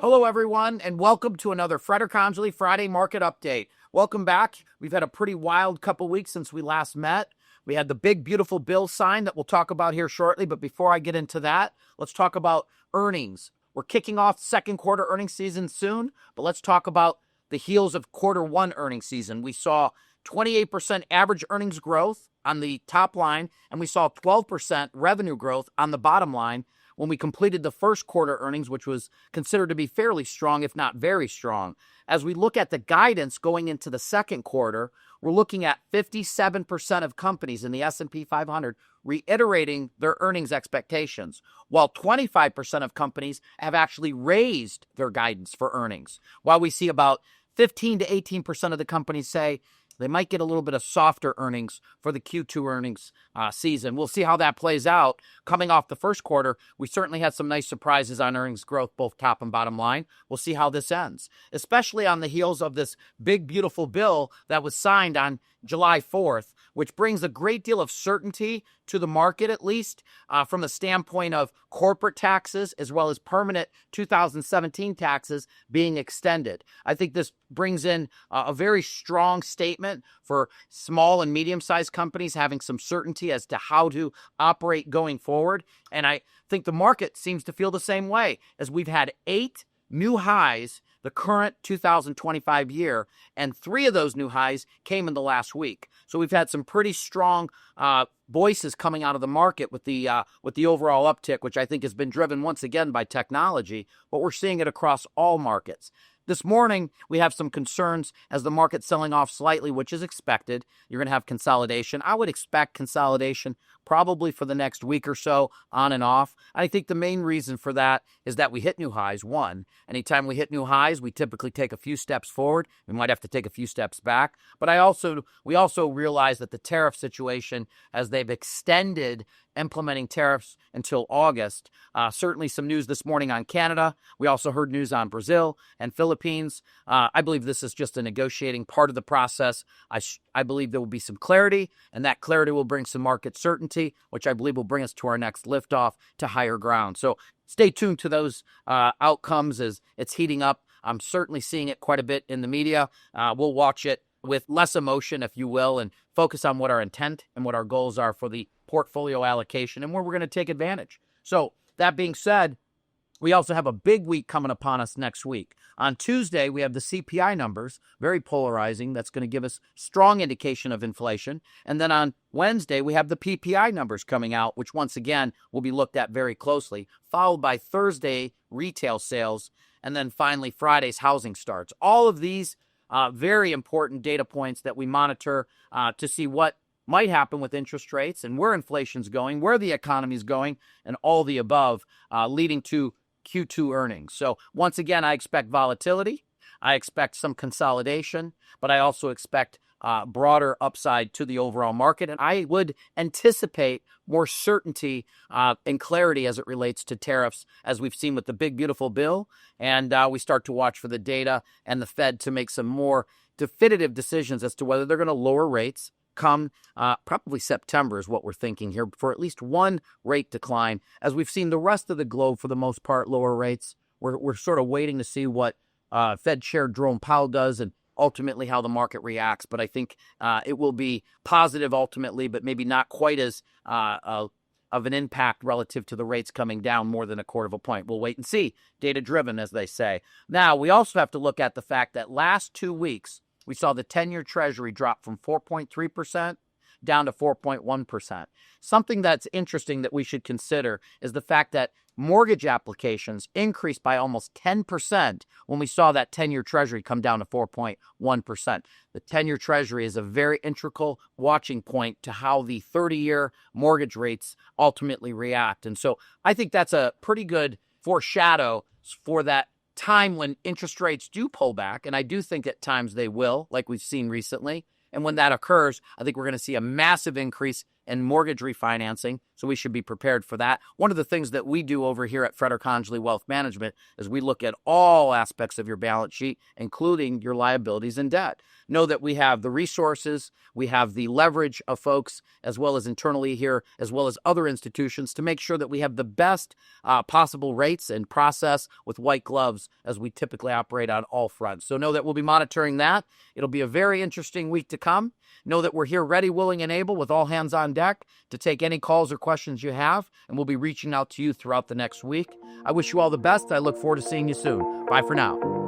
Hello, everyone, and welcome to another Fratarcangeli Friday Market Update. Welcome back. We've had a pretty wild couple weeks since we last met. We had the big, beautiful bill sign that we'll talk about here shortly, but before I get into that, let's talk about earnings. We're kicking off second quarter earnings season soon, but let's talk about the heels of quarter one earnings season. We saw 28% average earnings growth on the top line, and we saw 12% revenue growth on the bottom line when we completed the first quarter earnings, which was considered to be fairly strong, if not very strong. As we look at the guidance going into the second quarter, we're looking at 57% of companies in the S&P 500 reiterating their earnings expectations, while 25% of companies have actually raised their guidance for earnings, while we see about 15 to 18% of the companies say they might get a little bit of softer earnings for the Q2 earnings season. We'll see how that plays out. Coming off the first quarter, we certainly had some nice surprises on earnings growth, both top and bottom line. We'll see how this ends, especially on the heels of this big, beautiful bill that was signed on July 4th, which brings a great deal of certainty to the market, at least from the standpoint of corporate taxes as well as permanent 2017 taxes being extended. I think this brings in a very strong statement for small and medium-sized companies having some certainty as to how to operate going forward. And I think the market seems to feel the same way, as we've had 8 new highs the current 2025 year, and 3 of those new highs came in the last week. So we've had some pretty strong voices coming out of the market with the overall uptick, which I think has been driven once again by technology, but we're seeing it across all markets. This morning, we have some concerns as the market's selling off slightly, which is expected. You're going to have consolidation. I would expect consolidation probably for the next week or so, on and off. I think the main reason for that is that we hit new highs. One, anytime we hit new highs, we typically take a few steps forward. We might have to take a few steps back. But we also realize that the tariff situation, as they've extended implementing tariffs until August. Certainly some news this morning on Canada. We also heard news on Brazil and Philippines. I believe this is just a negotiating part of the process. I believe there will be some clarity, and that clarity will bring some market certainty, which I believe will bring us to our next liftoff to higher ground. So stay tuned to those outcomes as it's heating up. I'm certainly seeing it quite a bit in the media. We'll watch it with less emotion, if you will, and focus on what our intent and what our goals are for the portfolio allocation and where we're going to take advantage. So that being said, we also have a big week coming upon us next week. On Tuesday, we have the CPI numbers, very polarizing. That's going to give us strong indication of inflation. And then on Wednesday, we have the PPI numbers coming out, which once again will be looked at very closely, followed by Thursday retail sales, and then finally Friday's housing starts. All of these very important data points that we monitor to see what might happen with interest rates and where inflation's going, where the economy's going, and all the above, leading to Q2 earnings. So once again, I expect volatility. I expect some consolidation, but I also expect broader upside to the overall market. And I would anticipate more certainty and clarity as it relates to tariffs, as we've seen with the big, beautiful bill. And we start to watch for the data and the Fed to make some more definitive decisions as to whether they're going to lower rates come probably September is what we're thinking here, for at least one rate decline. As we've seen the rest of the globe, for the most part, lower rates. We're sort of waiting to see what Fed Chair Jerome Powell does and ultimately how the market reacts. But I think it will be positive ultimately, but maybe not quite as of an impact relative to the rates coming down more than a quarter of a point. We'll wait and see. Data driven, as they say. Now, we also have to look at the fact that last 2 weeks, we saw the 10-year Treasury drop from 4.3% down to 4.1%. Something that's interesting that we should consider is the fact that mortgage applications increased by almost 10% when we saw that 10-year Treasury come down to 4.1%. The 10-year Treasury is a very integral watching point to how the 30-year mortgage rates ultimately react. And so I think that's a pretty good foreshadow for that time when interest rates do pull back, and I do think at times they will, like we've seen recently. And when that occurs, I think we're going to see a massive increase and mortgage refinancing, so we should be prepared for that. One of the things that we do over here at Fratarcangeli Wealth Management is we look at all aspects of your balance sheet, including your liabilities and debt. Know that we have the resources, we have the leverage of folks, as well as internally here, as well as other institutions, to make sure that we have the best possible rates and process with white gloves as we typically operate on all fronts. So know that we'll be monitoring that. It'll be a very interesting week to come. Know that we're here ready, willing, and able with all hands on deck to take any calls or questions you have, and we'll be reaching out to you throughout the next week. I wish you all the best. I look forward to seeing you soon. Bye for now.